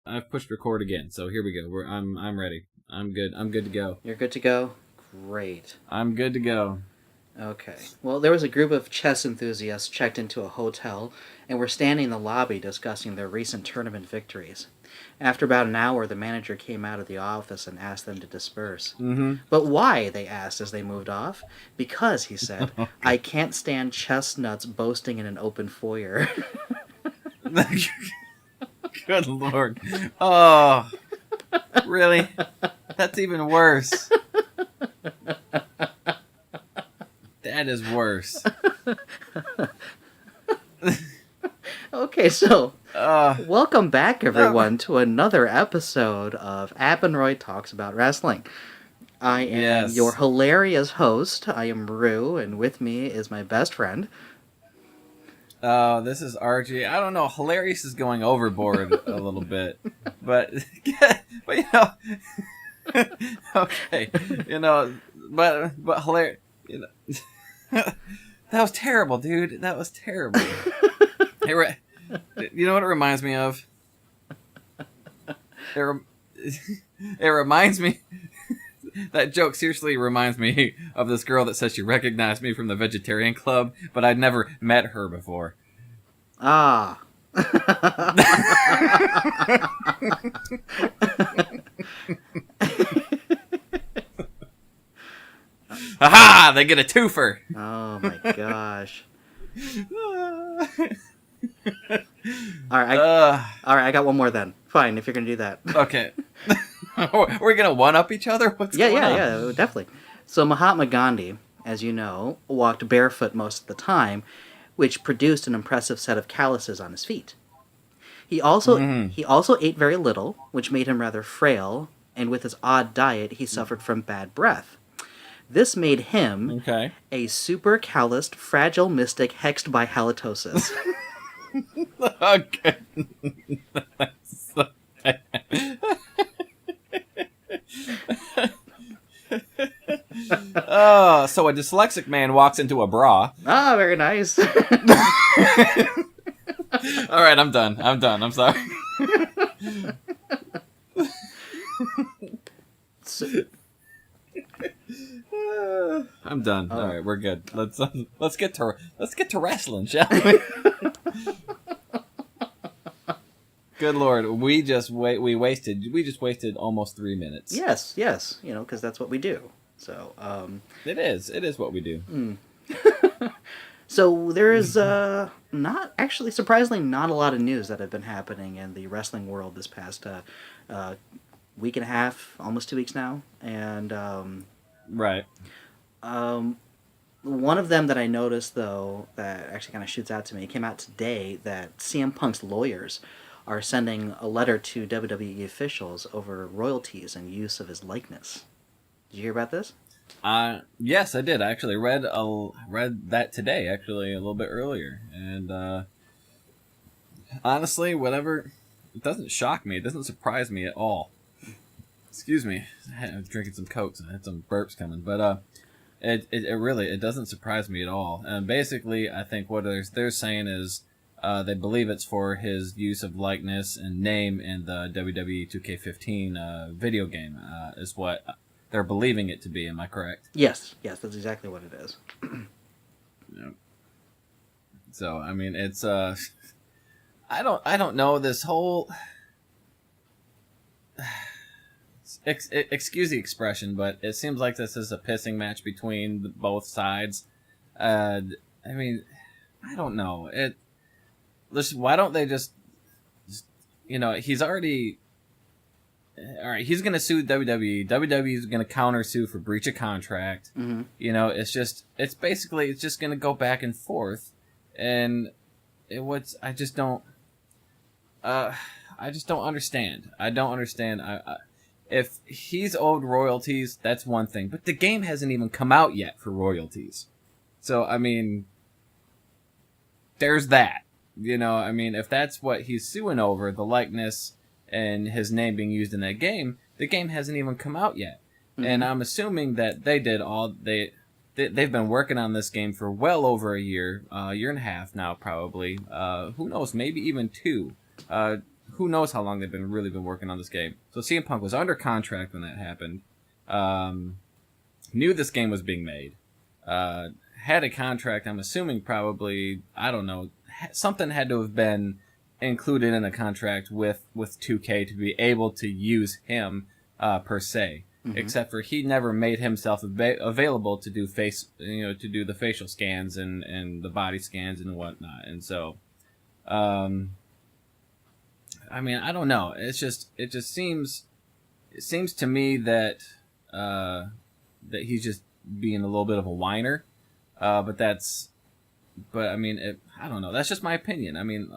I've pushed record again, so here we go. I'm ready. I'm good. I'm good to go. You're good to go? Great. I'm good to go. Okay. Well, there was a group of chess enthusiasts checked into a hotel and were standing in the lobby discussing their recent tournament victories. After about an hour, the manager came out of the office and asked them to disperse. Mm-hmm. But why, they asked as they moved off. Because, he said, I can't stand chestnuts boasting in an open foyer. Good Lord. Oh, really? That's even worse. That is worse. Okay, so welcome back, everyone, to another episode of AppenRoid Talks About Wrestling. I am your hilarious host. I am Rue, and with me is my best friend. This is Archie. I don't know. Hilarious is going overboard a little bit, but you know, okay, but hilarious. You know, that was terrible, dude. That was terrible. You know what it reminds me of? It reminds me. That joke seriously reminds me of this girl that says she recognized me from the vegetarian club, but I'd never met her before. Ah. Aha! They get a twofer! Oh my gosh. Alright, I got one more then. Fine, if you're gonna do that. Okay. We're gonna one-up each other? What's going on? Yeah, definitely. So Mahatma Gandhi, as you know, walked barefoot most of the time, which produced an impressive set of calluses on his feet. He also ate very little, which made him rather frail, and with his odd diet, he suffered from bad breath. This made him a super calloused, fragile mystic hexed by halitosis. Okay. Oh, so a dyslexic man walks into a bra. Ah, very nice. All right, I'm done. I'm sorry. I'm done. All right, we're good. Let's get to wrestling, shall we? Good Lord, we just wasted almost 3 minutes. Yes, because that's what we do. So it is what we do. So there is not actually, surprisingly, not a lot of news that have been happening in the wrestling world this past week and a half, almost 2 weeks now, and right. One of them that I noticed, though, that actually kind of shoots out to me, it came out today, that CM Punk's lawyers are sending a letter to WWE officials over royalties and use of his likeness. Did you hear about this? Yes, I did. I actually read that today, actually, a little bit earlier. And honestly, whatever, it doesn't shock me. It doesn't surprise me at all. Excuse me. I was drinking some Cokes and I had some burps coming. But it really doesn't surprise me at all. And basically, I think what they're saying is they believe it's for his use of likeness and name in the WWE 2K15 video game is what they're believing it to be. Am I correct? Yes, that's exactly what it is. Yep. So I mean, it's I don't know, this whole excuse the expression, but it seems like this is a pissing match between both sides. I mean, I don't know. Why don't they just he's already. All right, he's going to sue WWE. WWE is going to counter sue for breach of contract. Mm-hmm. It's just going to go back and forth, and I just don't understand. I don't understand. If he's owed royalties, that's one thing, but the game hasn't even come out yet for royalties. So I mean, there's that. I mean, if that's what he's suing over, the likeness and his name being used in that game, the game hasn't even come out yet. Mm-hmm. And I'm assuming that they've been working on this game for well over a year and a half now, probably. Who knows? Maybe even 2. who knows how long they've really been working on this game. So CM Punk was under contract when that happened. Knew this game was being made. Had a contract. I'm assuming probably, I don't know, something had to have been included in a contract with 2K to be able to use him per se. Mm-hmm. Except for he never made himself available to do to do the facial scans and the body scans and whatnot. And so, I mean, I don't know. It just seems to me that that he's just being a little bit of a whiner. But I mean, I don't know. That's just my opinion. I mean,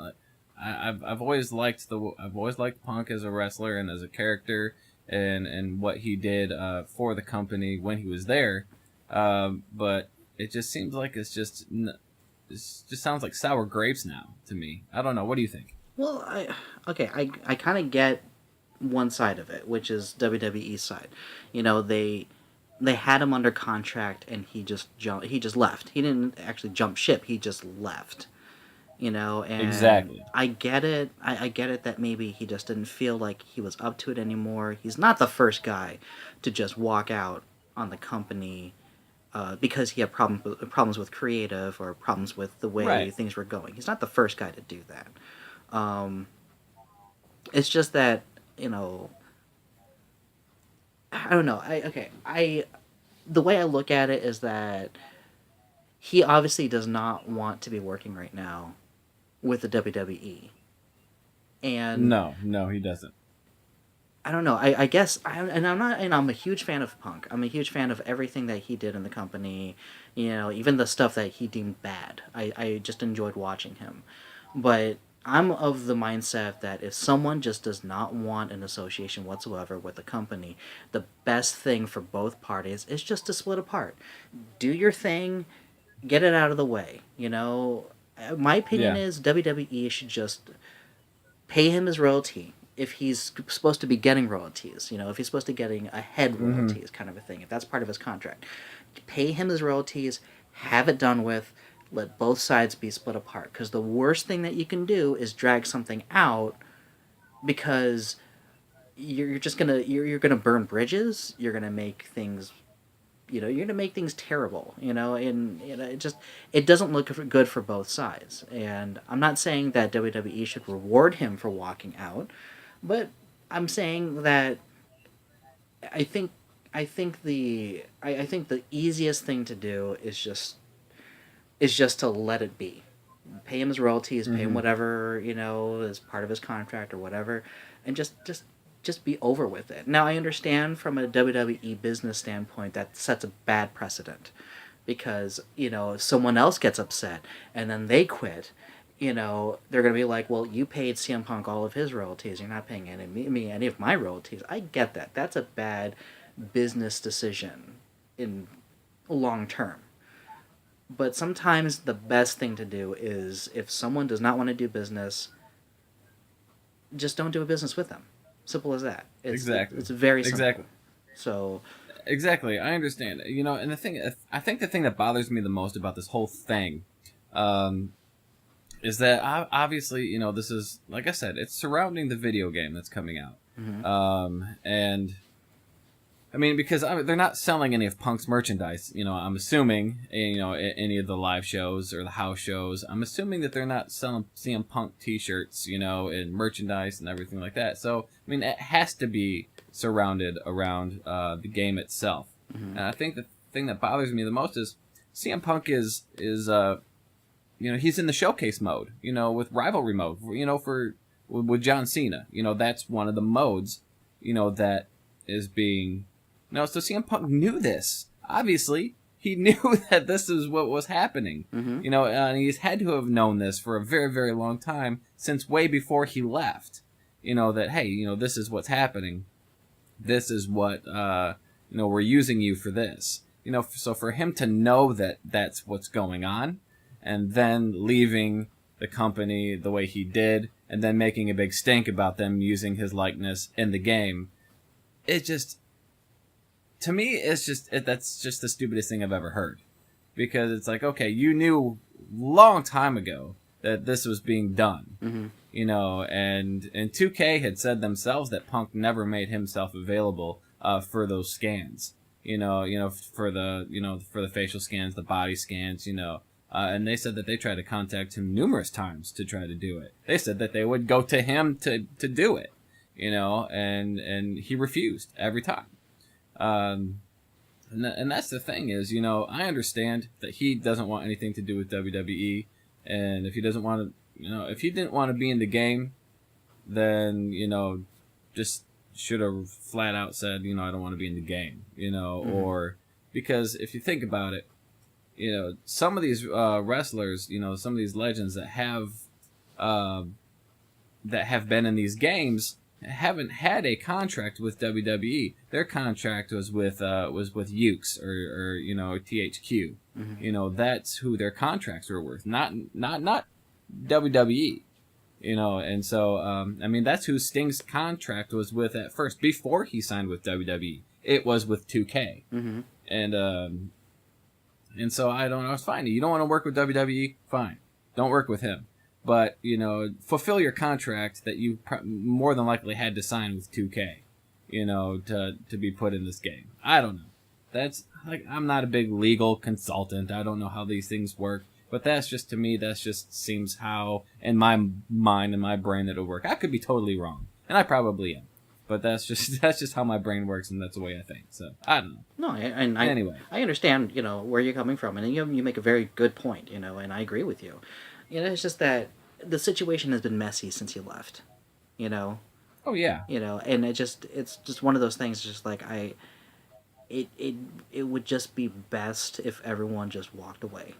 I've always liked Punk as a wrestler and as a character, and what he did for the company when he was there. But it just seems like it just sounds like sour grapes now to me. I don't know. What do you think? Well, I kind of get one side of it, which is WWE's side. You know, they had him under contract, and he just left. He didn't actually jump ship. He just left. You know, and exactly. I get it. I get it that maybe he just didn't feel like he was up to it anymore. He's not the first guy to just walk out on the company because he had problems with creative or problems with the way things were going. He's not the first guy to do that. It's just that, you know, I don't know. The way I look at it is that he obviously does not want to be working right now with the WWE. And no, he doesn't. I don't know. I guess I'm a huge fan of Punk. I'm a huge fan of everything that he did in the company. You know, even the stuff that he deemed bad. I just enjoyed watching him. But I'm of the mindset that if someone just does not want an association whatsoever with the company, the best thing for both parties is just to split apart. Do your thing, get it out of the way. You know, my opinion is WWE should just pay him his royalty if he's supposed to be getting royalties. You know, if he's supposed to be getting a head royalties kind of a thing, if that's part of his contract. Pay him his royalties, have it done with, let both sides be split apart. Because the worst thing that you can do is drag something out because you're gonna burn bridges. You're gonna make things, you know, you're gonna make things terrible. You know, and you know, it doesn't look good for both sides. And I'm not saying that WWE should reward him for walking out, but I'm saying that I think the easiest thing to do is just to let it be. Pay him his royalties, pay him whatever, you know, as part of his contract or whatever, and just be over with it. Now, I understand from a WWE business standpoint that sets a bad precedent because, you know, if someone else gets upset and then they quit, you know, they're going to be like, well, you paid CM Punk all of his royalties. You're not paying me any of my royalties. I get that. That's a bad business decision in long term. But sometimes the best thing to do is if someone does not want to do business, just don't do a business with them. Simple as that. Exactly. It's very simple. Exactly. So. Exactly. I understand. You know, and I think the thing that bothers me the most about this whole thing, is that obviously, you know, this is, like I said, it's surrounding the video game that's coming out. And I mean, because they're not selling any of Punk's merchandise, you know, I'm assuming, you know, any of the live shows or the house shows. I'm assuming that they're not selling CM Punk t-shirts, you know, and merchandise and everything like that. So, I mean, it has to be surrounded around the game itself. And I think the thing that bothers me the most is CM Punk is you know, he's in the showcase mode, you know, with rivalry mode, you know, with John Cena. You know, that's one of the modes, you know, that is being... No, so CM Punk knew this. Obviously, he knew that this is what was happening. You know, and he's had to have known this for a very, very long time, since way before he left. You know, that, hey, you know, this is what's happening. This is what, you know, we're using you for this. You know, so for him to know that that's what's going on, and then leaving the company the way he did, and then making a big stink about them using his likeness in the game, it just... To me, that's just the stupidest thing I've ever heard. Because it's like, okay, you knew long time ago that this was being done. You and 2K had said themselves that Punk never made himself available for those scans, for the facial scans, the body scans, and they said that they tried to contact him numerous times to try to do it. They said that they would go to him to do it, and he refused every time. And that's the thing is, I understand that he doesn't want anything to do with WWE, and if he doesn't want to, if he didn't want to be in the game, then, just should have flat out said, I don't want to be in the game, or because if you think about it, some of these wrestlers, some of these legends that have been in these games haven't had a contract with WWE. Their contract was with Ukes or THQ. That's who their contracts were with, not WWE. And so that's who Sting's contract was with at first before he signed with WWE. It was with 2K. And so I don't know. It's fine. You don't want to work with WWE? Fine. Don't work with him. But, fulfill your contract that you more than likely had to sign with 2K, to be put in this game. I don't know. That's, I'm not a big legal consultant. I don't know how these things work. But that's just, to me, that's just seems how, in my mind and my brain, it'll work. I could be totally wrong. And I probably am. But that's just how my brain works, and that's the way I think. So, I don't know. No, anyway. I understand, where you're coming from. And you make a very good point, and I agree with you. It's just that the situation has been messy since you left, Oh yeah. And it's just one of those things. Just like it would just be best if everyone just walked away,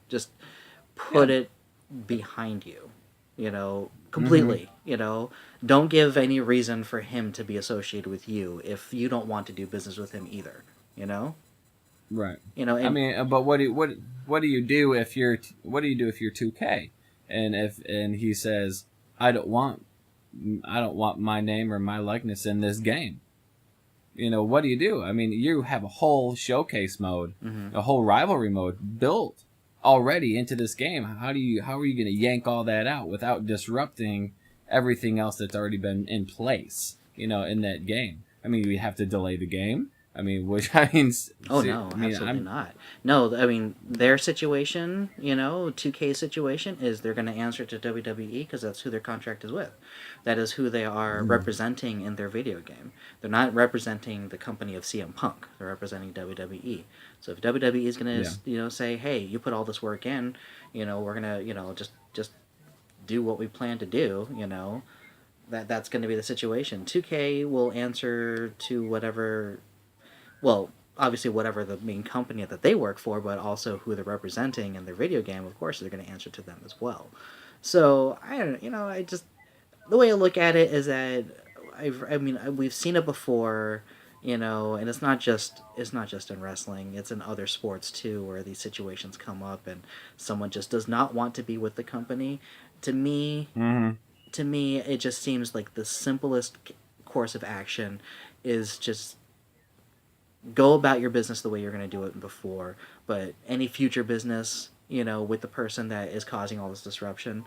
just put it behind you, completely. Don't give any reason for him to be associated with you if you don't want to do business with him either, Right. And, but what do you do if you're 2K, and he says, I don't want my name or my likeness in this game. What do? You have a whole showcase mode, a whole rivalry mode built already into this game. How are you going to yank all that out without disrupting everything else that's already been in place, in that game? You have to delay the game. Oh, no, absolutely not. No, their situation, 2K's situation is they're going to answer to WWE because that's who their contract is with. That is who they are representing in their video game. They're not representing the company of CM Punk. They're representing WWE. So if WWE is going to, say, hey, you put all this work in, we're going to, just do what we plan to do, that's going to be the situation. 2K will answer to whatever... Well, obviously whatever the main company that they work for, but also who they're representing in their video game, of course, they're going to answer to them as well. So, I don't know, the way I look at it is that, we've seen it before, and it's not just in wrestling, it's in other sports too, where these situations come up and someone just does not want to be with the company. To me, it just seems like the simplest course of action is just go about your business the way you're going to do it before, but any future business, with the person that is causing all this disruption,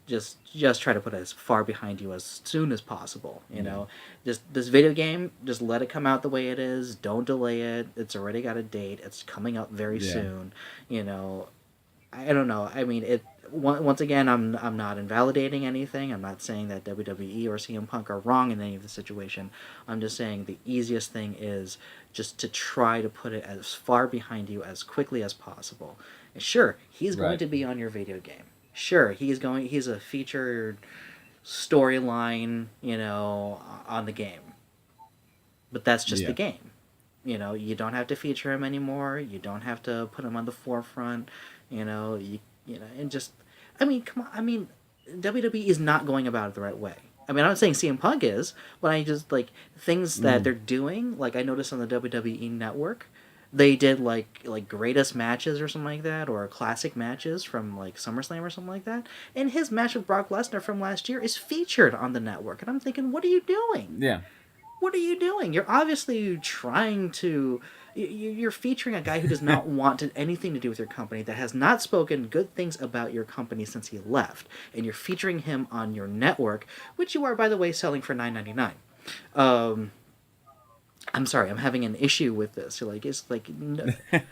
just try to put it as far behind you as soon as possible, Just this video game, just let it come out the way it is. Don't delay it. It's already got a date. It's coming up very soon, I don't know. Once again, I'm not invalidating anything. I'm not saying that WWE or CM Punk are wrong in any of the situation. I'm just saying the easiest thing is just to try to put it as far behind you as quickly as possible. And sure, he's going to be on your video game. Sure, he's a featured storyline, on the game. But that's just the game. You don't have to feature him anymore. You don't have to put him on the forefront. And just, come on. WWE is not going about it the right way. I'm not saying CM Punk is, but I just, things that they're doing, I noticed on the WWE Network, they did, greatest matches or something like that, or classic matches from, SummerSlam or something like that, and his match with Brock Lesnar from last year is featured on the network, and I'm thinking, what are you doing? Yeah. What are you doing? You're obviously trying to. You're featuring a guy who does not want anything to do with your company, that has not spoken good things about your company since he left, and you're featuring him on your network, which you are, by the way, selling for $9.99. I'm sorry, I'm having an issue with this. Like, it's like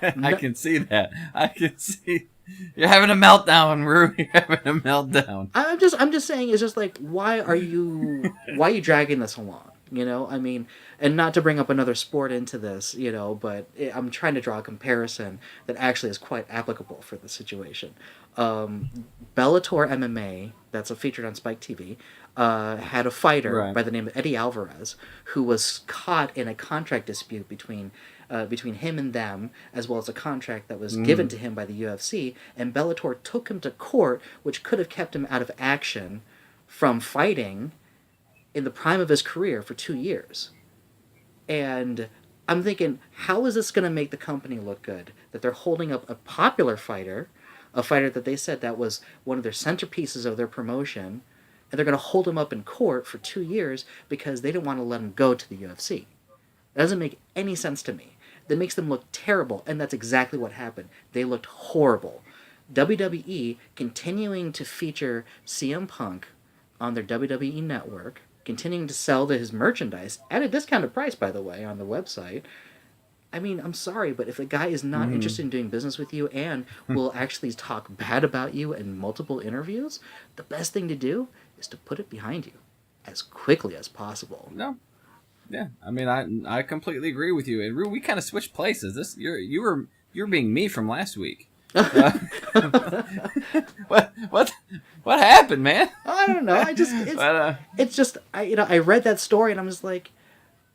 I can see that. I can see you're having a meltdown, Rue. You're having a meltdown. I'm just saying, it's just like, why are you dragging this along? You know, I mean, and not to bring up another sport into this, you know, but I'm trying to draw a comparison that actually is quite applicable for the situation. Bellator MMA, that's featured on Spike TV, had a fighter by the name of Eddie Alvarez, who was caught in a contract dispute between him and them, as well as a contract that was given to him by the UFC, and Bellator took him to court, which could have kept him out of action from fighting in the prime of his career for 2 years. And I'm thinking, how is this going to make the company look good? That they're holding up a popular fighter, a fighter that they said that was one of their centerpieces of their promotion, and they're going to hold him up in court for 2 years because they didn't want to let him go to the UFC. It doesn't make any sense to me. That makes them look terrible, and that's exactly what happened. They looked horrible. WWE continuing to feature CM Punk on their WWE network, continuing to sell his merchandise at a discounted price, by the way, on the website. I mean, I'm sorry, but if a guy is not interested in doing business with you and will actually talk bad about you in multiple interviews, the best thing to do is to put it behind you as quickly as possible. No. Yeah, I mean, I completely agree with you. And we kind of switched places. You're being me from last week. What happened, man? I don't know. I read that story and I'm just like,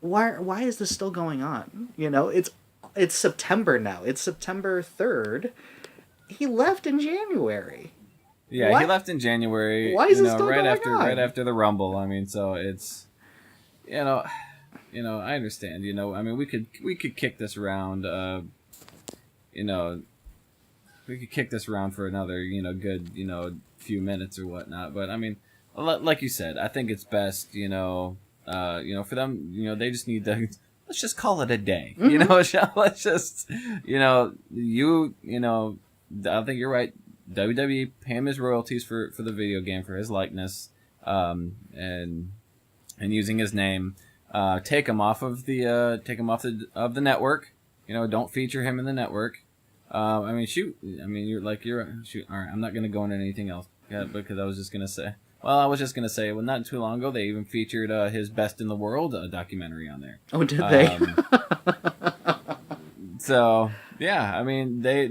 why is this still going on? You know, it's September now. It's September 3rd. He left in January. Yeah, he left in January. Why is it still going on? Right after the Rumble. I mean, so it's I understand. I mean, we could kick this around. We could kick this around for another, good, few minutes or whatnot. But I mean, like you said, I think it's best, for them, they just need to, let's just call it a day. Let's just, I think you're right. WWE pay him his royalties for the video game, for his likeness, and using his name. Take him off of the network. Don't feature him in the network. I mean, shoot. I mean, you're shoot. All right, I'm not gonna go into anything else because I was just gonna say. Well, not too long ago, they even featured his Best in the World documentary on there. Oh, did they? So yeah, I mean, they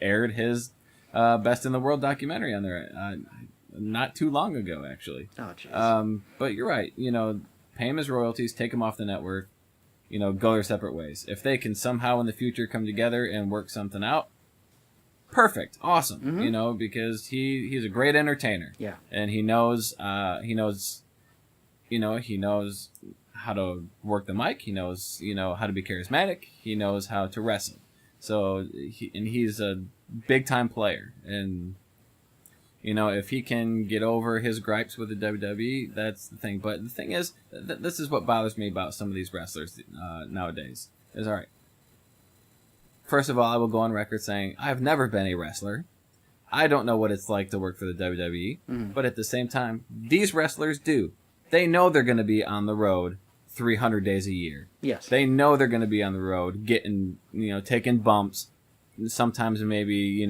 aired his Best in the World documentary on there not too long ago, actually. Oh, jeez. But you're right. Pay him his royalties, take him off the network. Go their separate ways. If they can somehow in the future come together and work something out, perfect, awesome. Mm-hmm. Because he's a great entertainer. Yeah, and he knows how to work the mic. He knows how to be charismatic. He knows how to wrestle. So he's a big time player. And if he can get over his gripes with the WWE, that's the thing. But the thing is, this is what bothers me about some of these wrestlers nowadays. Is all right. First of all, I will go on record saying I've never been a wrestler. I don't know what it's like to work for the WWE. Mm. But at the same time, these wrestlers do. They know they're going to be on the road 300 days a year. Yes. They know they're going to be on the road, getting, taking bumps. Sometimes maybe,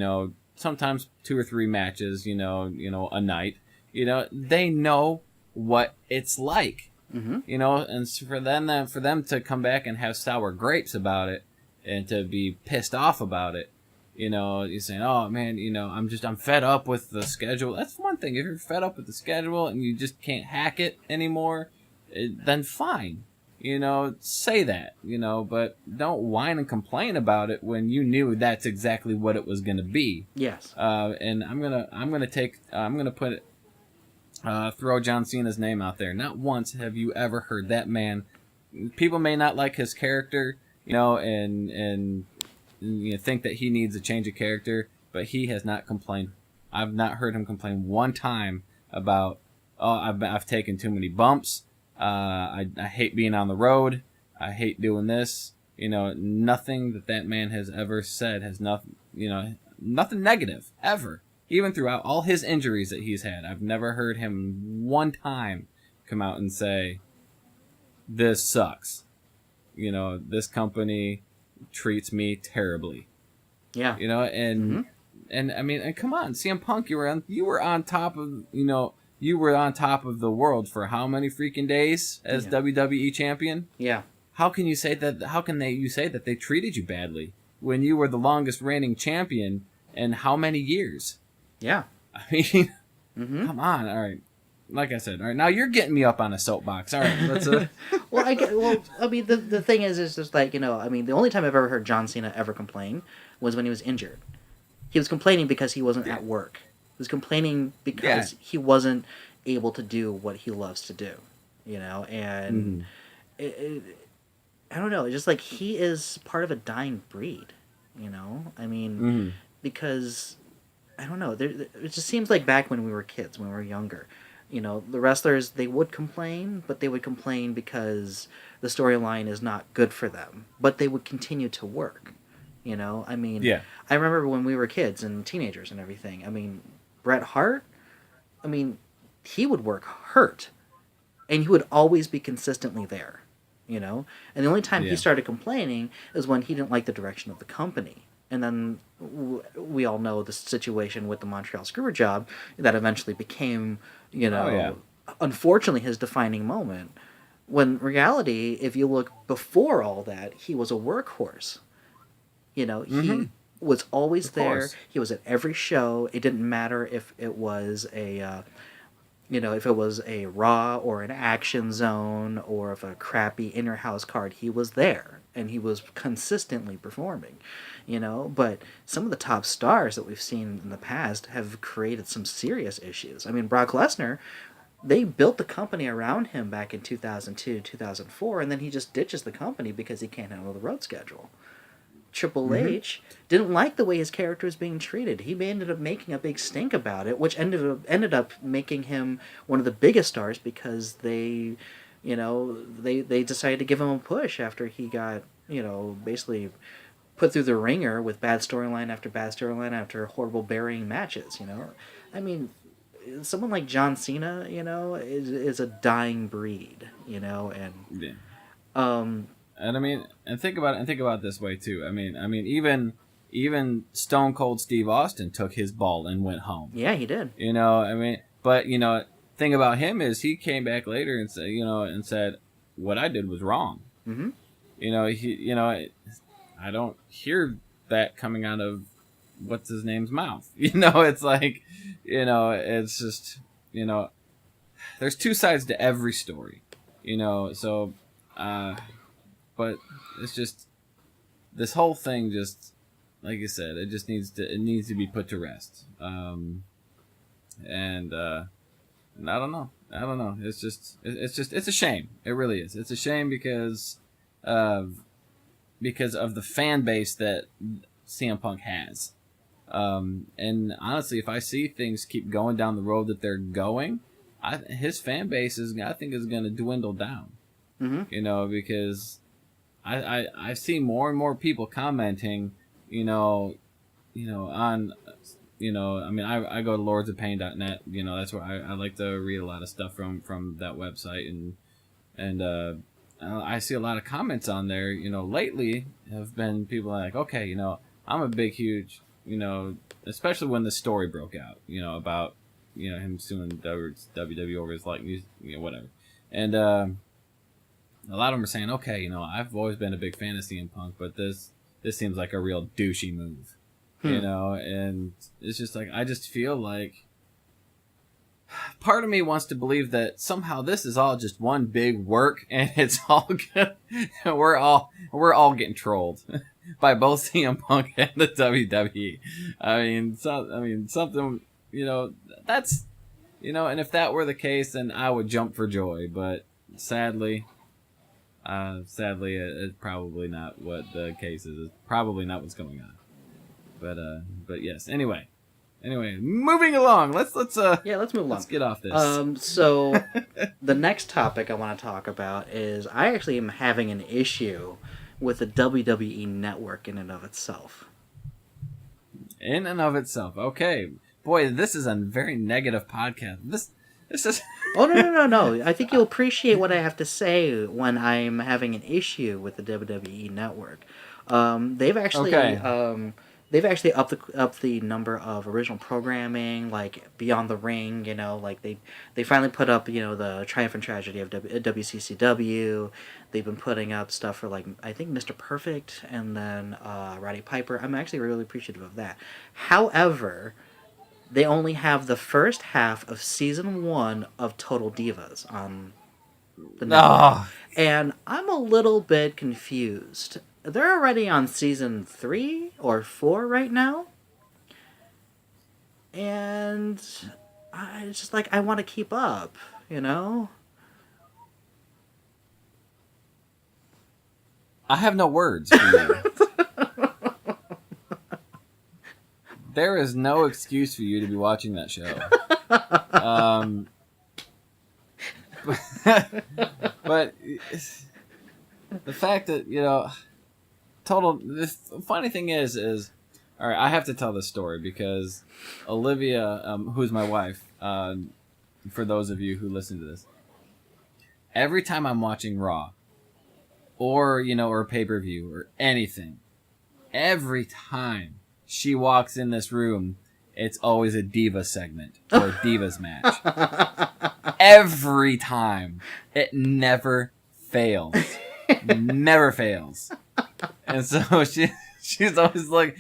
sometimes 2 or 3 matches, a night. They know what it's like. Mm-hmm. And for them to come back and have sour grapes about it and to be pissed off about it, you're saying, oh man, I'm fed up with the schedule. That's one thing. If you're fed up with the schedule and you just can't hack it anymore, then fine. Say that, but don't whine and complain about it when you knew that's exactly what it was going to be. Yes. And I'm gonna throw John Cena's name out there. Not once have you ever heard that man. People may not like his character, and think that he needs a change of character, but he has not complained. I've not heard him complain one time about, I've taken too many bumps. I hate being on the road. I hate doing this. Nothing that man has ever said has nothing negative ever. Even throughout all his injuries that he's had, I've never heard him one time come out and say, "This sucks." This company treats me terribly. Yeah. And I mean, and come on, CM Punk, you were on top of you were on top of the world for how many freaking days as WWE champion? Yeah. How can you say that? How can you say that they treated you badly when you were the longest reigning champion in how many years? Yeah. I mean, come on. All right. Like I said, all right. Now you're getting me up on a soapbox. All right. Let's. Well, I mean, the thing is just like, I mean, the only time I've ever heard John Cena ever complain was when he was injured. He was complaining because he wasn't at work. He was complaining because he wasn't able to do what he loves to do. And I don't know. It's just like he is part of a dying breed. I mean, because I don't know. It just seems like back when we were kids, when we were younger. The wrestlers, they would complain, but they would complain because the storyline is not good for them. But they would continue to work. I mean, I remember when we were kids and teenagers and everything. I mean, Bret Hart, I mean, he would work hurt. And he would always be consistently there. And the only time he started complaining is when he didn't like the direction of the company. And then we all know the situation with the Montreal Screwjob that eventually became, unfortunately, his defining moment. When in reality, if you look before all that, he was a workhorse. He was always there. He was at every show. It didn't matter if it was if it was a Raw or an Action Zone or if a crappy in-your-house card, he was there. And he was consistently performing, But some of the top stars that we've seen in the past have created some serious issues. I mean, Brock Lesnar, they built the company around him back in 2002, 2004, and then he just ditches the company because he can't handle the road schedule. Triple H didn't like the way his character was being treated. He ended up making a big stink about it, which ended up making him one of the biggest stars because they decided to give him a push after he got, basically put through the ringer with bad storyline after horrible burying matches, I mean, someone like John Cena, is a dying breed, And I mean, and think about it this way too. I mean, even Stone Cold Steve Austin took his ball and went home. Yeah, he did. I mean, but thing about him is he came back later and said, what I did was wrong. Mm-hmm. I don't hear that coming out of what's his name's mouth. It's like, it's just, there's two sides to every story. So. But it's just this whole thing. Just like you said, it just needs to be put to rest. And I don't know. It's a shame. It really is. It's a shame because of the fan base that CM Punk has. And honestly, if I see things keep going down the road that they're going, his fan base is going to dwindle down. Mm-hmm. Because I see more and more people commenting, on, I mean, I go to lordsofpain.net, that's where I like to read a lot of stuff from that website, and I see a lot of comments on there, lately have been people like, okay, I'm a big, huge, especially when the story broke out, about, him suing WWE over his likeness, whatever. And, a lot of them are saying, okay, I've always been a big fan of CM Punk, but this seems like a real douchey move, and it's just like, I just feel like part of me wants to believe that somehow this is all just one big work and it's all good. we're all getting trolled by both CM Punk and the WWE. I mean, something, that's, and if that were the case, then I would jump for joy, but sadly, it's probably not what the case is. It's probably not what's going on. But yes. Anyway, Anyway, moving along. Let's move along. Let's get off this. So the next topic I want to talk about is I actually am having an issue with the WWE network in and of itself. In and of itself. Okay. Boy, this is a very negative podcast. This is Oh, no. I think you'll appreciate what I have to say when I'm having an issue with the WWE network. They've actually upped the number of original programming, like Beyond the Ring. Like they finally put up the Triumph and Tragedy of WCCW. They've been putting up stuff for, like, I think Mr. Perfect and then Roddy Piper. I'm actually really appreciative of that. However, they only have the first half of season 1 of Total Divas on the network. And I'm a little bit confused. They're already on season 3 or 4 right now. And it's just like, I want to keep up, I have no words for you. There is no excuse for you to be watching that show. But the fact that, the funny thing is, all right, I have to tell this story because Olivia, who's my wife, for those of you who listen to this, every time I'm watching Raw, or pay-per-view, or anything, every time she walks in this room, it's always a Diva segment or a Divas match. Every time. It never fails. Never fails. And so she's always like,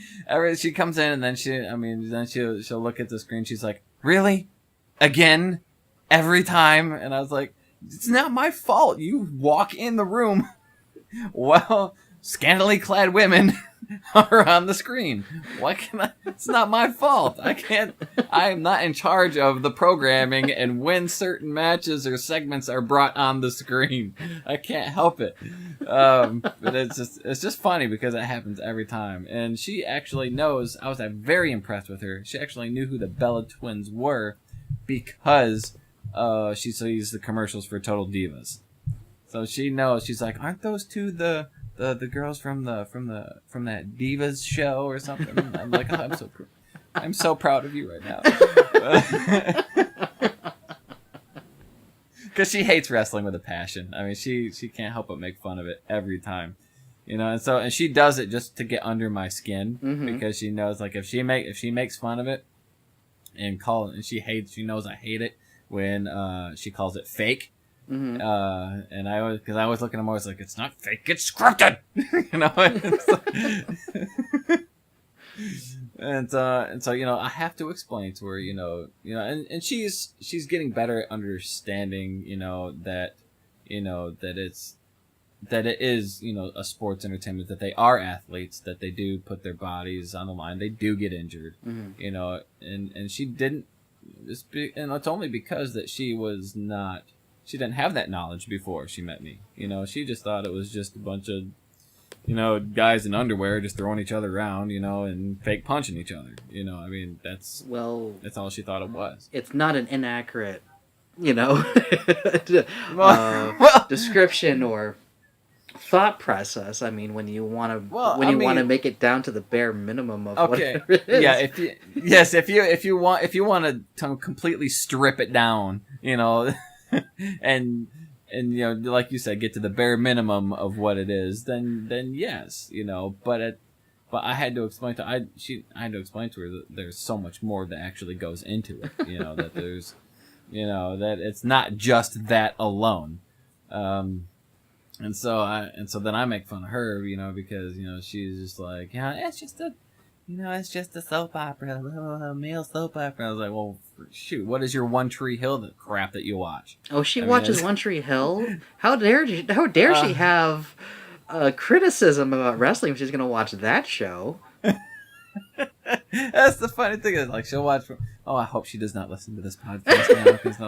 she comes in and then she'll look at the screen. She's like, really? Again? Every time? And I was like, it's not my fault. You walk in the room while scantily clad women are on the screen. It's not my fault. I am not in charge of the programming and when certain matches or segments are brought on the screen. I can't help it. But it's just funny because it happens every time. And she actually knows, I was very impressed with her. She actually knew who the Bella twins were because she sees the commercials for Total Divas. So she knows. She's like, aren't those two the girls from that Divas show or something? I'm like, oh, I'm so proud of you right now. Because she hates wrestling with a passion. I mean, she can't help but make fun of it every time, and she does it just to get under my skin because she knows, like, if she makes fun of it and she knows I hate it when she calls it fake. And I always look at him, always like, it's not fake, it's scripted. And so I have to explain to her, and she's getting better at understanding, that it is a sports entertainment, that they are athletes, that they do put their bodies on the line, they do get injured, and she didn't, and it's only because that she didn't have that knowledge before she met me. She just thought it was just a bunch of, guys in underwear just throwing each other around, and fake punching each other. I mean, that's all she thought it was. It's not an inaccurate, description or thought process. I mean, when you want to make it down to the bare minimum of what it is. Yeah, if you want to completely strip it down, and like you said, get to the bare minimum of what it is, then yes, but I had to explain to her that there's so much more that actually goes into it, that there's, that it's not just that alone, and so then I make fun of her, because she's just like, it's just a soap opera, a male soap opera. I was like, well, shoot, what is your One Tree Hill crap that you watch? Oh, she watches One Tree Hill? How dare she have criticism about wrestling if she's going to watch that show? That's the funny thing is, like, she'll watch. I hope she does not listen to this podcast now because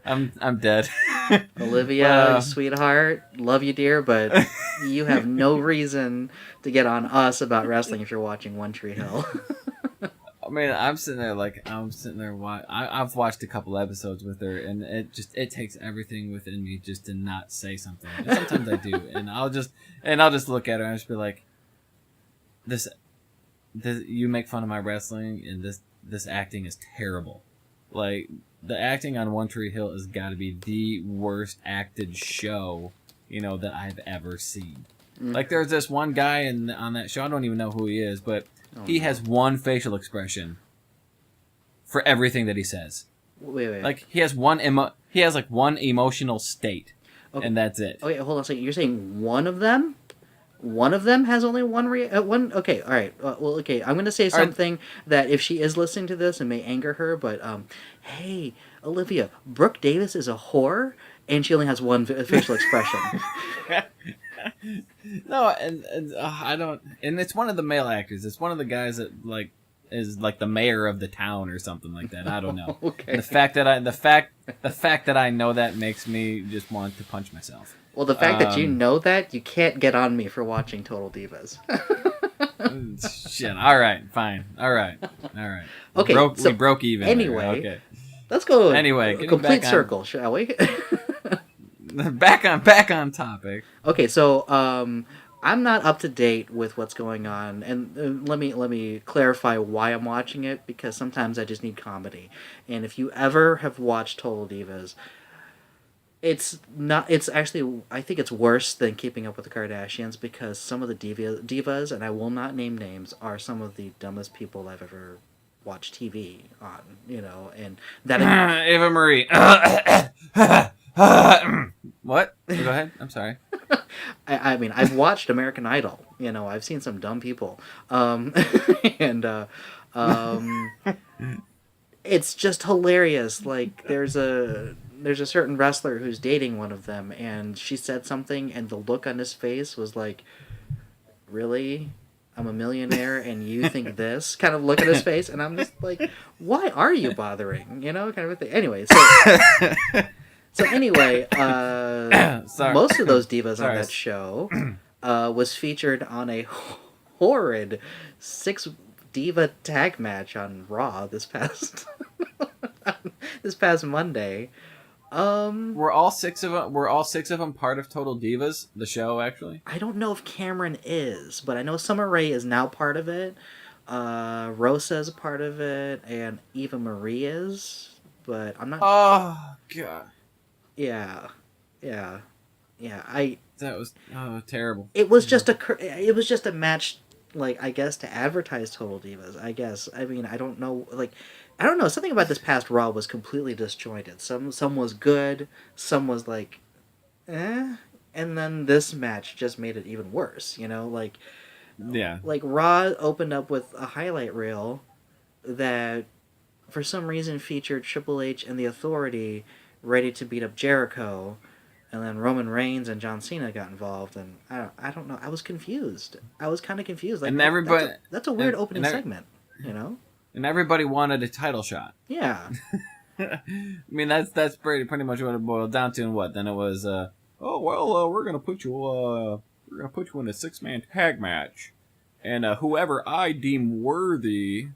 I'm dead. Olivia, sweetheart, love you, dear, but you have no reason to get on us about wrestling if you're watching One Tree Hill. mean, I'm sitting there I've watched a couple episodes with her, and it takes everything within me just to not say something. And sometimes I do, and I'll just look at her and just be like, this you make fun of my wrestling, and this acting is terrible. Like, the acting on One Tree Hill has got to be the worst acted show, that I've ever seen. Like, there's this one guy on that show, I don't even know who he is, but he has one facial expression for everything that he says. Wait. Like, he has one emotional state, and that's it. Okay, hold on a second. You're saying one of them? One of them has only one one? Okay, all right. Well, okay, I'm going to say something that if she is listening to this, it may anger her, but, hey, Olivia, Brooke Davis is a whore, and she only has one facial expression. No, and I don't... And it's one of the male actors. It's one of the guys that, is the mayor of the town or something like that. I don't know. Okay. The fact that I know that makes me just want to punch myself. Well, the fact that you know that, you can't get on me for watching Total Divas. Shit. All right. Fine. All right. Okay. We broke even. Anyway, okay. Let's go. Anyway, complete circle, shall we? back on topic. Okay, so I'm not up to date with what's going on, and let me clarify why I'm watching it, because sometimes I just need comedy. And if you ever have watched Total Divas, it's actually, I think it's worse than Keeping Up with the Kardashians, because some of the divas, and I will not name names, are some of the dumbest people I've ever watched TV on, and that... Eva Marie. What? Go ahead. I'm sorry. I mean, I've watched American Idol. I've seen some dumb people. And it's just hilarious. Like, there's a certain wrestler who's dating one of them, and she said something, and the look on his face was like, really? I'm a millionaire, and you think this? Kind of look at his face, and I'm just like, why are you bothering? Kind of a thing. Anyway, So anyway, most of those divas on that show was featured on a horrid 6-diva tag match on Raw this past Monday. Were all six of them part of Total Divas, the show, actually? I don't know if Cameron is, but I know Summer Rae is now part of it. Rosa is a part of it, and Eva Marie is, but I'm not... Oh, God. Yeah. That was terrible. It was just a match, like, I guess, to advertise Total Divas. I guess. I mean, I don't know. Something about this past Raw was completely disjointed. Some was good, some was like, and then this match just made it even worse. Yeah. Like, Raw opened up with a highlight reel that, for some reason, featured Triple H and the Authority ready to beat up Jericho, and then Roman Reigns and John Cena got involved, and I don't know. I was confused. I was kind of confused. Like, and everybody, that's a weird opening segment, And everybody wanted a title shot. Yeah. I mean, that's pretty much what it boiled down to. And what then it was? We're gonna put you in a 6-man tag match, and whoever I deem worthy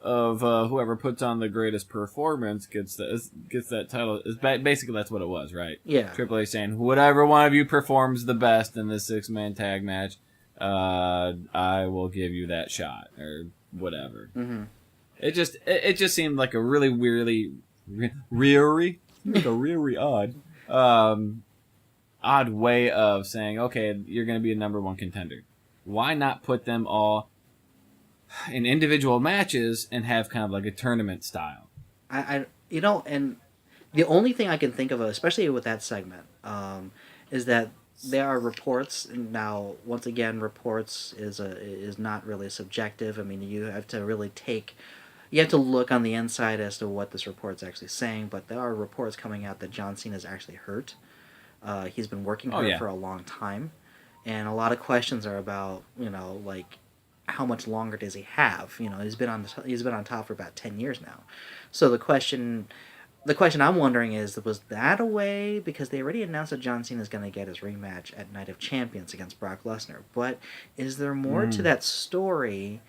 of whoever puts on the greatest performance gets that title. Basically, that's what it was, right? Yeah. Triple H saying, whatever one of you performs the best in this 6-man tag match, I will give you that shot, or whatever. Mm-hmm. It just seemed like a really odd way of saying, okay, you're going to be a number 1 contender. Why not put them all in individual matches and have kind of like a tournament style? And the only thing I can think of, especially with that segment, is that there are reports. Now, once again, reports is not really subjective. I mean, you have to look on the inside as to what this report's actually saying. But there are reports coming out that John Cena is actually hurt. He's been working hurt for a long time, and a lot of questions are about like, how much longer does he have? He's been on top for about 10 years now. So the question I'm wondering is, was that a way, because they already announced that John Cena is going to get his rematch at Night of Champions against Brock Lesnar, but is there more to that story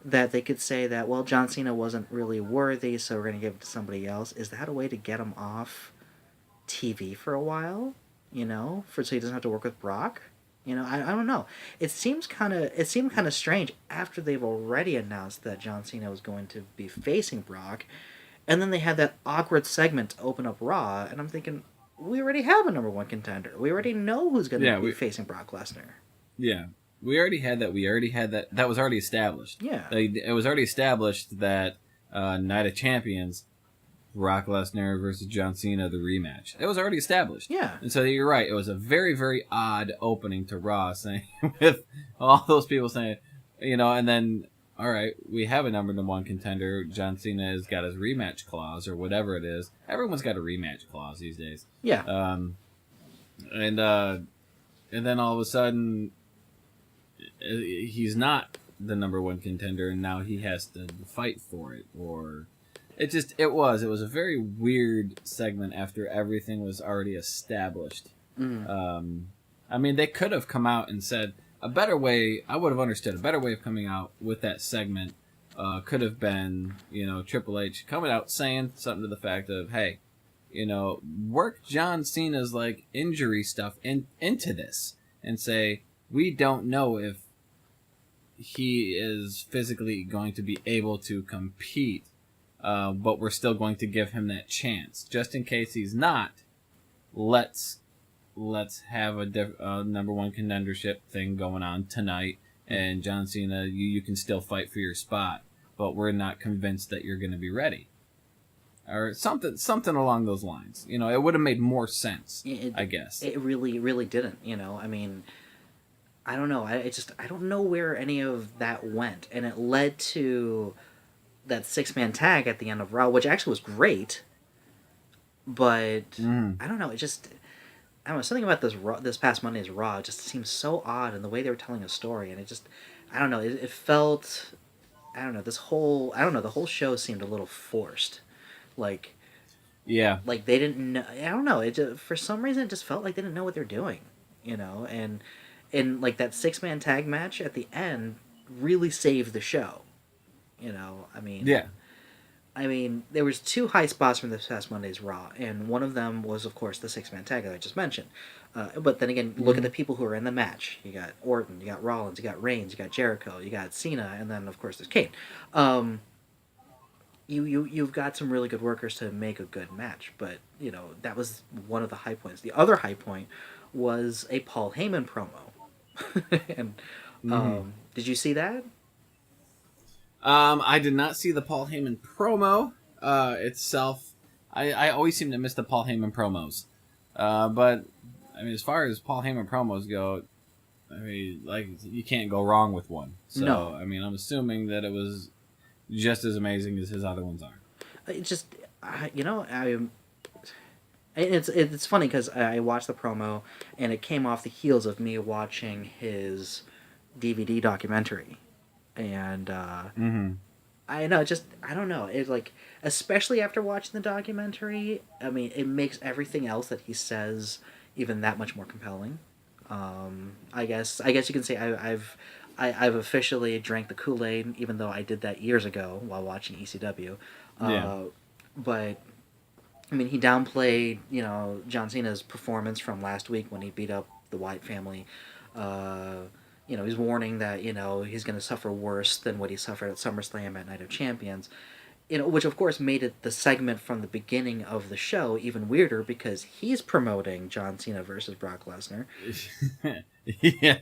that they could say that, well, John Cena wasn't really worthy, so we're going to give it to somebody else. Is that a way to get him off TV for a while? So he doesn't have to work with Brock? I don't know. It seemed kind of strange after they've already announced that John Cena was going to be facing Brock, and then they had that awkward segment to open up Raw, and I'm thinking, we already have a number one contender. We already know who's going to be facing Brock Lesnar. Yeah. We already had that. That was already established. Yeah. It was already established that Night of Champions, Brock Lesnar versus John Cena, the rematch. It was already established. Yeah. And so you're right. It was a very, very odd opening to Raw, saying with all those people saying, and then, all right, we have a number one contender. John Cena has got his rematch clause or whatever it is. Everyone's got a rematch clause these days. Yeah. And then all of a sudden, he's not the number one contender, and now he has to fight for it. Or it was a very weird segment after everything was already established. I mean, they could have come out and said a better way. I would have understood a better way of coming out with that segment. Could have been, Triple H coming out saying something to the fact of, hey, work John Cena's injury stuff into this and say, we don't know if he is physically going to be able to compete, but we're still going to give him that chance. Just in case he's not, let's have a number one contendership thing going on tonight, and John Cena, you can still fight for your spot, but we're not convinced that you're going to be ready. Or something along those lines. It would have made more sense, I guess. It really, really didn't, I mean, I don't know. I don't know where any of that went. And it led to that 6-man tag at the end of Raw, which actually was great. But, I don't know. I don't know. Something about this past Monday's Raw just seems so odd in the way they were telling a story. And I don't know. It felt, I don't know, the whole show seemed a little forced. Yeah. They didn't know. I don't know. For some reason, it just felt like they didn't know what they're doing, and that 6-man tag match at the end really saved the show. I mean. Yeah. I mean, there was 2 high spots from this past Monday's Raw, and one of them was, of course, the 6-man tag that I just mentioned. But then again, look at the people who are in the match. You got Orton, you got Rollins, you got Reigns, you got Jericho, you got Cena, and then, of course, there's Kane. You've got some really good workers to make a good match, but that was one of the high points. The other high point was a Paul Heyman promo, and did you see that? I did not see the Paul Heyman promo itself. I always seem to miss the Paul Heyman promos, but I mean, as far as Paul Heyman promos go, I mean, you can't go wrong with one. So No. I mean, I'm assuming that it was just as amazing as his other ones are. It's funny because I watched the promo and it came off the heels of me watching his DVD documentary, and I know, I don't know, it's especially after watching the documentary, I mean, it makes everything else that he says even that much more compelling. I guess you can say I've officially drank the Kool-Aid, even though I did that years ago while watching ECW. Yeah. But, I mean, he downplayed, John Cena's performance from last week when he beat up the Wyatt family. He's warning that, he's going to suffer worse than what he suffered at SummerSlam at Night of Champions. Which, of course, made it the segment from the beginning of the show even weirder because he's promoting John Cena versus Brock Lesnar. Yeah.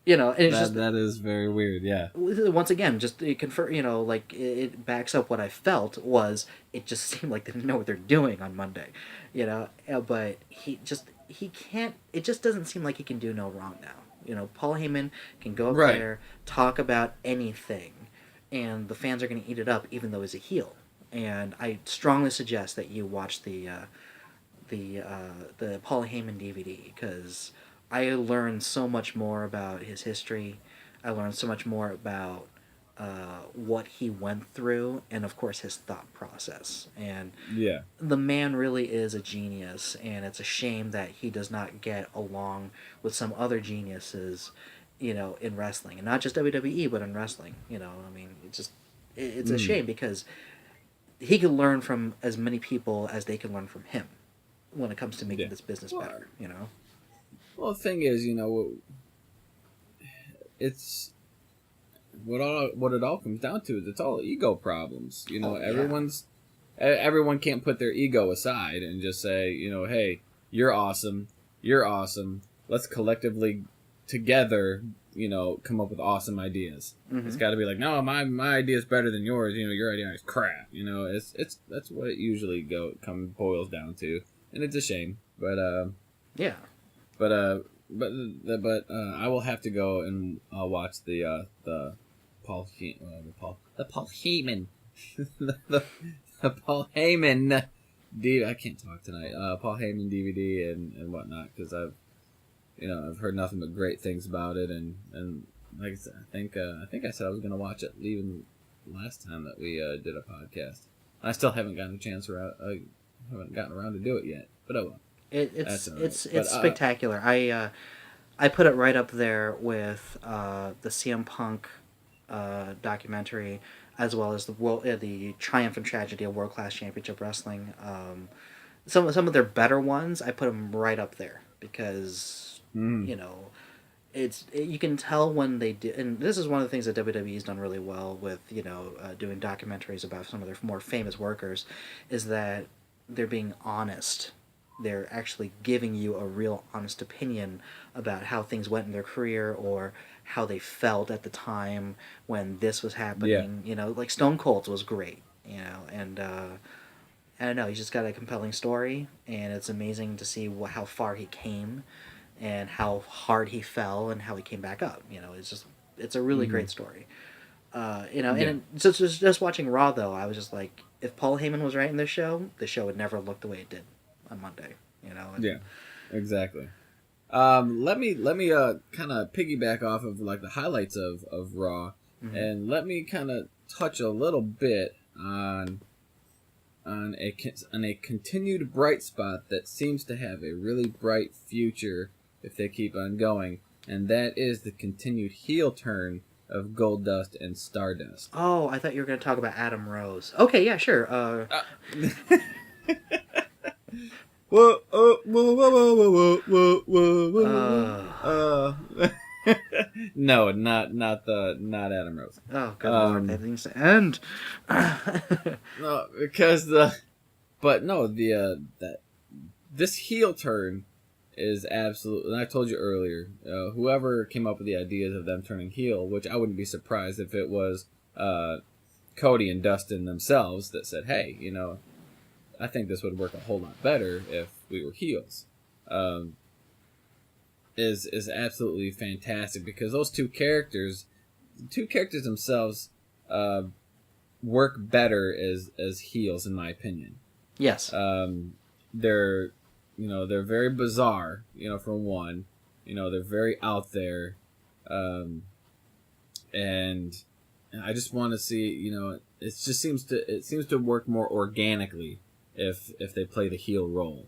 And it's that is very weird, yeah. Once again, just to confirm, it backs up what I felt was it just seemed like they didn't know what they're doing on Monday, but he can't, it just doesn't seem like he can do no wrong now. Paul Heyman can go up there, talk about anything, and the fans are going to eat it up even though he's a heel. And I strongly suggest that you watch the Paul Heyman DVD because I learned so much more about his history. I learned so much more about what he went through, and of course his thought process. And the man really is a genius, and it's a shame that he does not get along with some other geniuses in wrestling, and not just WWE, but in wrestling. I mean, it's a shame because he can learn from as many people as they can learn from him when it comes to making this business better. Well, the thing is, it's what it all comes down to is it's all ego problems. Everyone can't put their ego aside and just say, hey, you're awesome. Let's collectively together, come up with awesome ideas. Mm-hmm. It's got to be like, no, my idea is better than yours. Your idea is crap. That's what it usually boils down to, and it's a shame. But yeah. But I will have to go and watch the Paul Heyman the Paul Heyman DVD. I can't talk tonight. Paul Heyman DVD and whatnot, because I've heard nothing but great things about it, and like I said, I think I said I was going to watch it even last time that we did a podcast. I still haven't gotten a chance haven't gotten around to do it yet, but oh well. It's spectacular. I put it right up there with the CM Punk documentary, as well as the Triumph and Tragedy of World Class Championship Wrestling. Some of their better ones, I put them right up there because you can tell when they do, and this is one of the things that WWE's done really well with doing documentaries about some of their more famous workers, is that they're being honest. They're actually giving you a real honest opinion about how things went in their career or how they felt at the time when this was happening. Yeah. Like Stone Cold's was great, and I don't know, he's just got a compelling story, and it's amazing to see how far he came and how hard he fell and how he came back up. It's a really great story. And just watching Raw, though, I was just like, if Paul Heyman was writing the show would never look the way it did on Monday. Yeah, exactly. Let me kind of piggyback off of like the highlights of Raw, and let me kind of touch a little bit on a continued bright spot that seems to have a really bright future if they keep on going, and that is the continued heel turn of Goldust and Stardust. Oh, I thought you were going to talk about Adam Rose. Okay, yeah, sure. No, not Adam Rose. Oh, good lord, that needs to end. No, because this heel turn is absolute. And I told you earlier, whoever came up with the ideas of them turning heel, which I wouldn't be surprised if it was Cody and Dustin themselves that said, "Hey, I think this would work a whole lot better if we were heels," is absolutely fantastic, because those two characters themselves work better as heels, in my opinion. Yes. They're very bizarre, for one. They're very out there, and I just want to see, it seems to work more organically if they play the heel role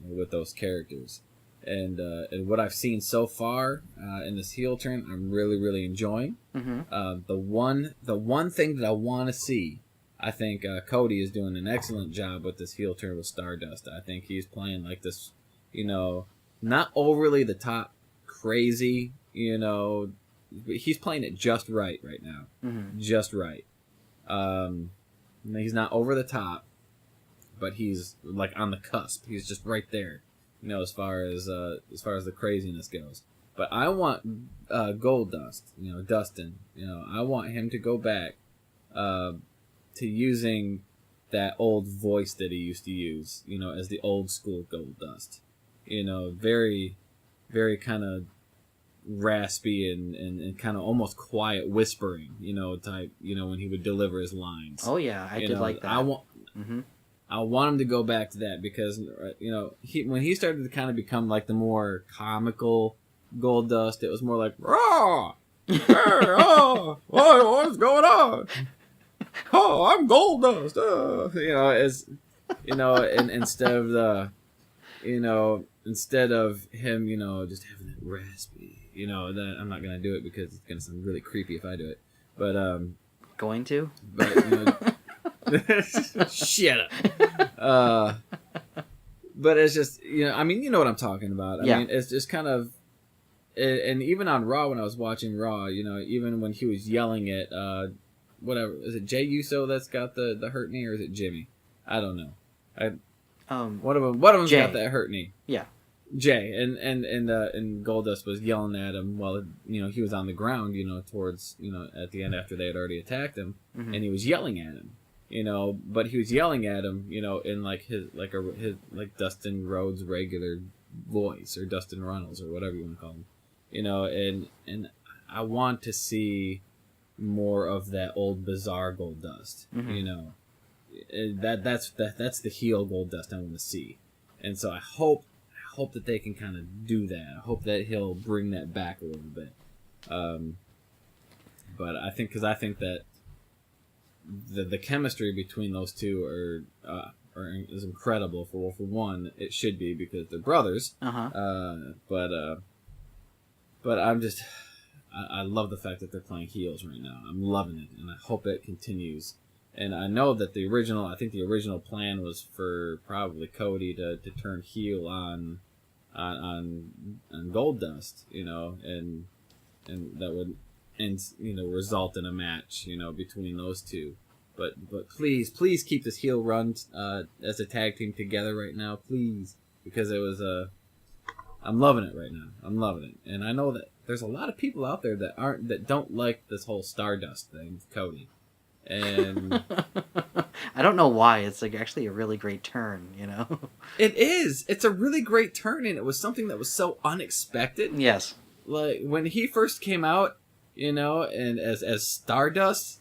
with those characters, and what I've seen so far in this heel turn, I'm really, really enjoying. Mm-hmm. The one thing that I want to see, I think Cody is doing an excellent job with this heel turn with Stardust. I think he's playing like this, not overly the top crazy, but he's playing it just right now. Mm-hmm. Just right. He's not over the top, but he's like on the cusp. He's just right there, as far as the craziness goes. But I want Goldust, Dustin, I want him to go back to using that old voice that he used to use, as the old school Goldust. Very, very kind of raspy and kind of almost quiet whispering, type, when he would deliver his lines. Oh yeah, I did like that. I want him to go back to that, because when he started to kind of become like the more comical Goldust, it was more like, "Raw, hey, oh, what's going on? Oh, I'm Goldust." And instead of him, just having that raspy, that I'm not gonna do it because it's gonna sound really creepy if I do it. But Going to? but shut up. But it's just I mean you know what I'm talking about. I mean it's just kind of, and even on Raw when I was watching Raw, even when he was yelling at whatever, is it Jey Uso that's got the hurt knee, or is it Jimmy? I don't know. One of them's got that hurt knee. Yeah. Jay and Goldust was yelling at him while he was on the ground, towards at the end after they had already attacked him, and he was yelling at him, but he was yelling at him, in like his Dustin Rhodes' regular voice, or Dustin Runnels, or whatever you want to call him, and I want to see more of that old bizarre Goldust, that's the heel Goldust I want to see, and so I hope that they can kind of do that. I hope that he'll bring that back a little bit. But I think that the chemistry between those two is incredible. For one, it should be because they're brothers. But I'm just I love the fact that they're playing heels right now. I'm loving it, and I hope it continues. And I know that the original plan was for probably Cody to turn heel on Goldust, and that would result in a match, between those two. But please keep this heel run as a tag team together right now, please, because it was I'm loving it right now. I'm loving it, and I know that there's a lot of people out there that don't like this whole Stardust thing with Cody, and I don't know why. It's actually a really great turn, It is. It's a really great turn, and it was something that was so unexpected. Yes. Like when he first came out, and as Stardust,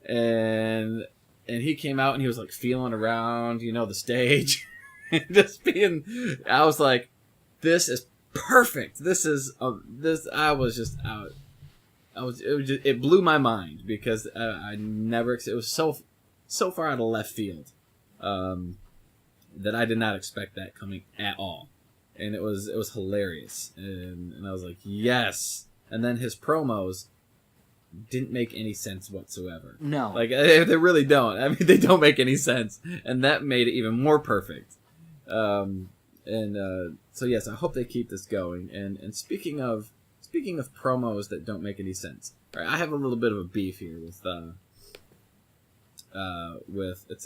and he came out and he was like feeling around, the stage, and just being. I was like, this is perfect. This is this. I was just out. It blew my mind because I never. It was so far out of left field. That I did not expect that coming at all, and it was hilarious, and I was like, yes. And then his promos didn't make any sense whatsoever. No, they really don't. I mean, they don't make any sense, and that made it even more perfect. So yes, I hope they keep this going. And speaking of promos that don't make any sense, right, I have a little bit of a beef here with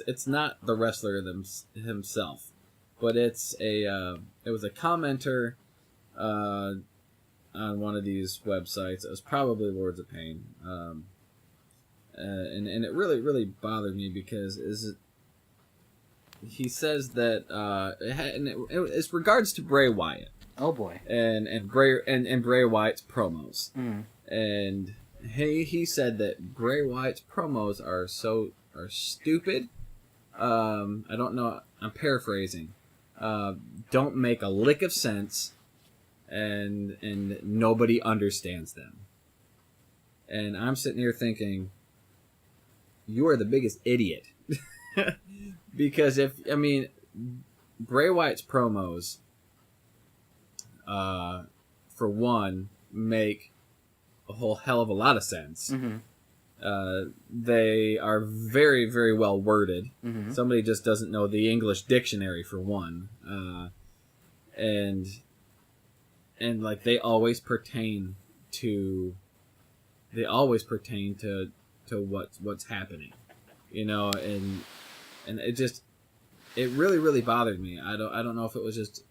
it's not the wrestler himself, but it was a commenter on one of these websites. It was probably Lords of Pain, and it really bothered me because he says that it's regards to Bray Wyatt. Oh boy. And Bray Wyatt's promos, and he said that Bray Wyatt's promos are stupid. I don't know. I'm paraphrasing. Don't make a lick of sense, and nobody understands them. And I'm sitting here thinking, you are the biggest idiot. Because Bray Wyatt's promos, for one, make a whole hell of a lot of sense. They are very, very well worded. Somebody just doesn't know the English dictionary, for one, and like they always pertain to what's happening, and it really bothered me. I don't know if it was just,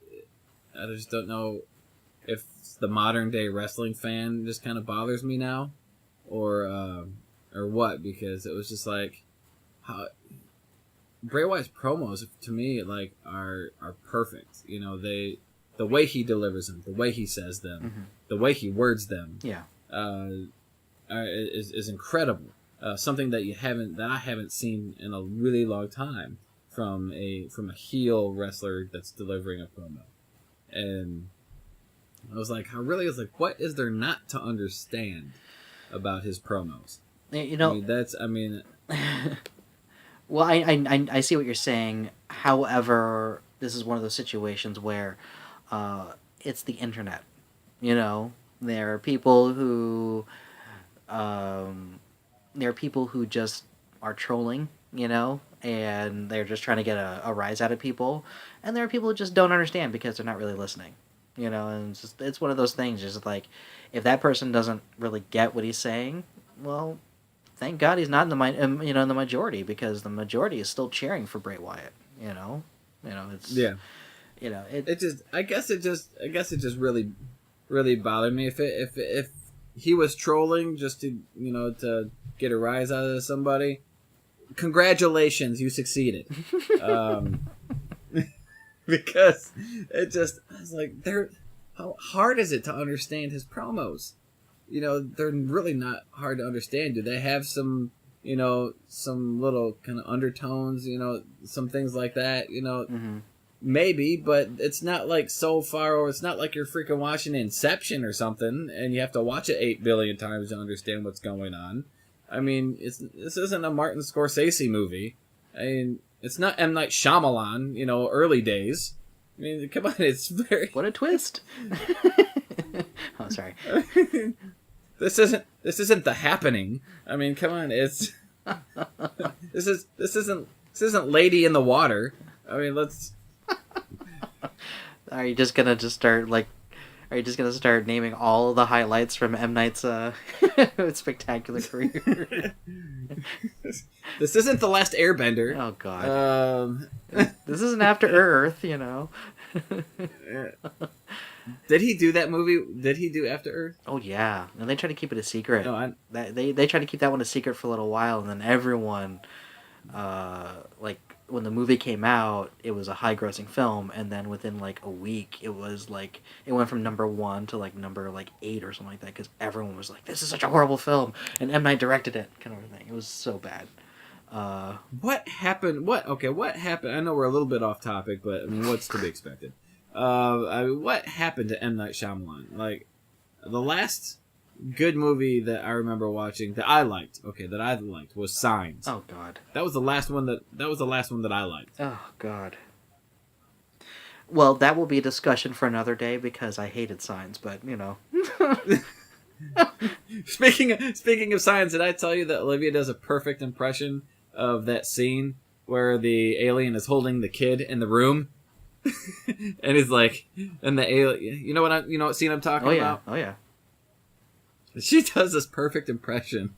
I just don't know if the modern day wrestling fan just kind of bothers me now, or what, because it was just like how Bray Wyatt's promos to me are perfect. The way he delivers them, the way he says them, the way he words them, is incredible. Something that I haven't seen in a really long time from a heel wrestler that's delivering a promo. And I was like, what is there not to understand about his promos? Well, I see what you're saying. However, this is one of those situations where it's the internet, There are people who, um, there are people who just are trolling, and they're just trying to get a rise out of people, and there are people who just don't understand because they're not really listening, and it's one of those things. Just like, if that person doesn't really get what he's saying, well, thank God he's not in in the majority, because the majority is still cheering for Bray Wyatt. It's Yeah. it. It just, I guess it just really, really bothered me. If he was trolling just to, to get a rise out of somebody, congratulations, you succeeded. Because I was like, how hard is it to understand his promos? They're really not hard to understand. Do they have some, some little kind of undertones, some things like that, Mm-hmm. Maybe, but it's not like so far over. It's not like you're freaking watching Inception or something, and you have to watch it 8 billion times to understand what's going on. I mean, this isn't a Martin Scorsese movie. I mean, it's not M. Night Shyamalan, early days. I mean, come on, it's very... What a twist! Oh, sorry. This isn't The Happening. I mean, come on, it's... This isn't Lady in the Water. I mean, let's... Are you just gonna start naming all the highlights from M. Night's spectacular career? This isn't The Last Airbender. Oh God. This isn't After Earth, Did he do that movie? Did he do After Earth? Oh yeah, and they try to keep it a secret. No, They try to keep that one a secret for a little while, and then everyone, like when the movie came out, it was a high-grossing film, and then within like a week, it went from number 1 to like number 8 or something like that, because everyone was like, "This is such a horrible film," and M. Night directed it, kind of thing. It was so bad. What happened? What happened? I know we're a little bit off topic, but I mean, what's to be expected? What happened to M. Night Shyamalan? Like, the last good movie that I remember watching that I liked, was Signs. Oh God, that was the last one that I liked. Oh God. Well, that will be a discussion for another day, because I hated Signs, but Speaking of Signs, did I tell you that Olivia does a perfect impression of that scene where the alien is holding the kid in the room? And he's like, and the alien, you know what scene I'm talking about? Oh yeah. She does this perfect impression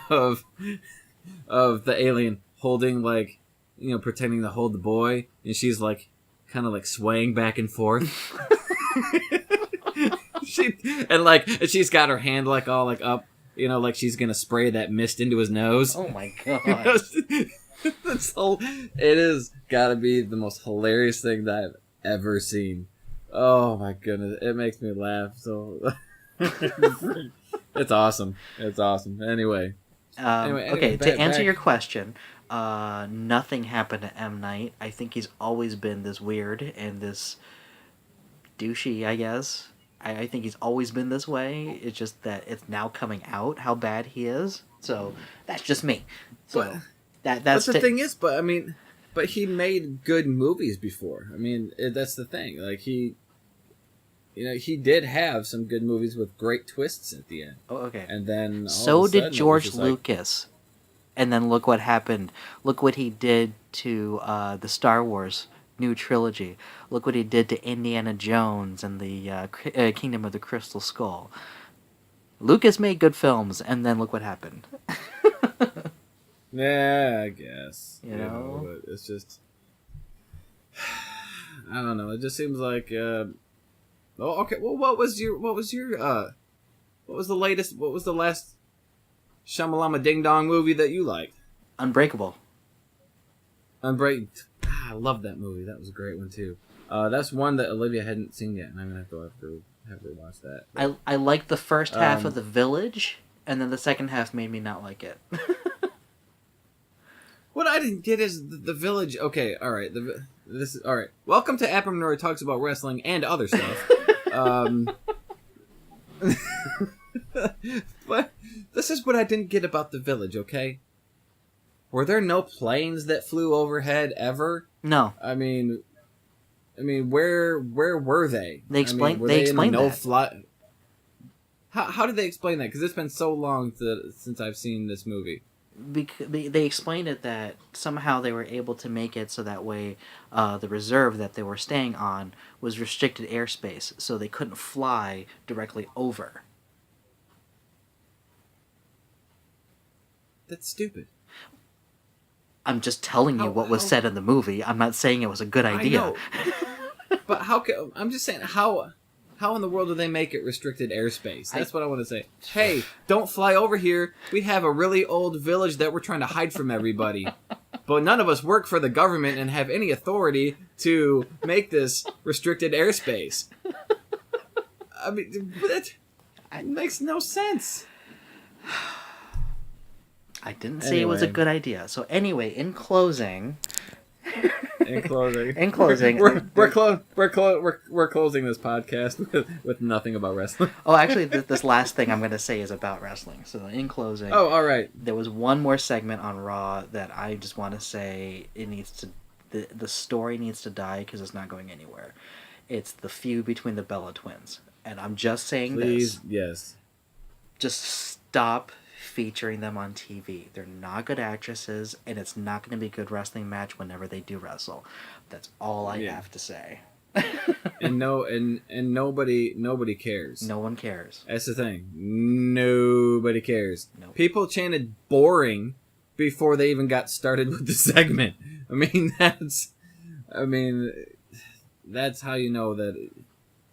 of the alien holding, like, pretending to hold the boy, and she's like, kind of like swaying back and forth. And she's got her hand like all like up, like she's gonna spray that mist into his nose. Oh my God. It is gotta be the most hilarious thing that I've ever seen. Oh my goodness, it makes me laugh so. It's awesome. Anyway, okay, to answer your question, nothing happened to M. Night. I think he's always been this weird and this douchey, I guess. I think he's always been this way. It's just that it's now coming out how bad he is. So that's just me. So that's the thing is, but he made good movies before. I mean, that's the thing. Like he did have some good movies with great twists at the end. Oh, okay. And then so did George Lucas. And then look what happened. Look what he did to the Star Wars new trilogy. Look what he did to Indiana Jones and the Kingdom of the Crystal Skull. Lucas made good films, and then look what happened. Yeah, I guess. But it's just, I don't know. It just seems like. Okay. Well, what was the last Shamalama Ding Dong movie that you liked? Unbreakable. I love that movie. That was a great one too. That's one that Olivia hadn't seen yet, and I'm gonna have to watch that. But, I liked the first half of The Village, and then the second half made me not like it. What I didn't get is the Village. Okay, all right. All right. Welcome to AppenRoid talks about wrestling and other stuff. But this is what I didn't get about the Village. Okay, were there no planes that flew overhead ever? No. I mean, where were they? They explained. Were they in explained no that. fly. How did they explain that? Because it's been so long since I've seen this movie. They explained it that somehow they were able to make it so that way the reserve that they were staying on was restricted airspace, so they couldn't fly directly over. That's stupid. I'm just telling you what was said in the movie. I'm not saying it was a good idea. I know. But I'm just saying, how in the world do they make it restricted airspace? That's what I want to say. Hey, don't fly over here. We have a really old village that we're trying to hide from everybody. But none of us work for the government and have any authority to make this restricted airspace. I mean, that makes no sense. I didn't say it was a good idea. So anyway, in closing... In closing, we're closing this podcast with nothing about wrestling. Oh, actually, this last thing I'm going to say is about wrestling. So, in closing, all right. There was one more segment on Raw that I just want to say the story needs to die because it's not going anywhere. It's the feud between the Bella Twins, and I'm just saying Please, yes. Just stop featuring them on TV. They're not good actresses, and it's not going to be a good wrestling match whenever they do wrestle. That's all I have to say. and nobody cares. No one cares. That's the thing. Nobody cares. Nope. People chanted boring before they even got started with the segment. I mean, that's how you know that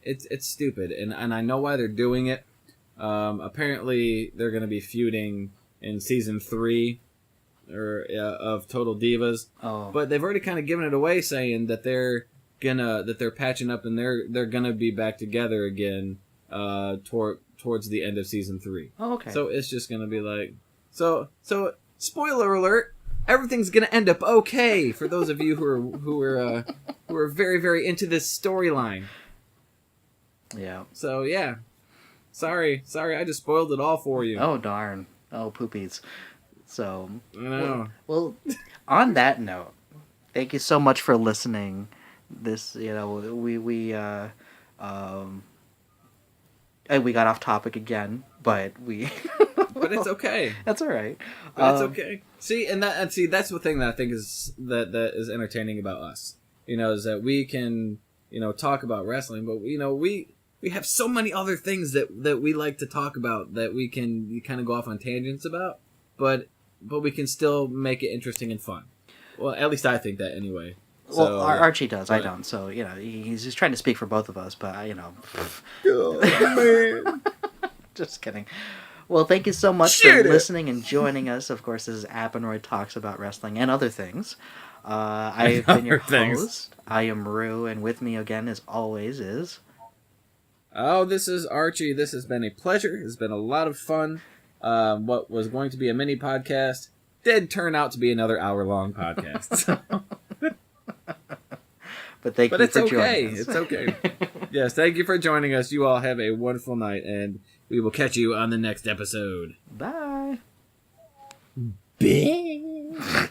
it's stupid, and I know why they're doing it. Apparently, they're going to be feuding in season 3 of Total Divas. Oh. But they've already kind of given it away, saying that they're patching up and they're gonna be back together again towards the end of season 3. Oh, okay. So it's just gonna be like so. Spoiler alert: everything's gonna end up okay for those of you who are very, very into this storyline. Yeah. So yeah. Sorry, I just spoiled it all for you. Oh, darn. Oh, poopies. So, I know. Well, on that note, thank you so much for listening. This, we got off topic again, but But it's okay. That's all right. But it's okay. See, that's the thing that I think is that is entertaining about us. Is that we can, talk about wrestling, but we have so many other things that we like to talk about that we can kind of go off on tangents about, but we can still make it interesting and fun. Well, at least I think that anyway. Well, Archie does. I don't. So, he's just trying to speak for both of us, but, Oh, man. Just kidding. Well, thank you so much for listening and joining us. Of course, this is AppenRoid Talks About Wrestling and other things. I've been your host. I am Rue, and with me again, as always, is... Oh, this is Archie. This has been a pleasure. It's been a lot of fun. What was going to be a mini podcast did turn out to be another hour-long podcast. But thank you for joining us. It's okay. Yes, thank you for joining us. You all have a wonderful night, and we will catch you on the next episode. Bye. Bye.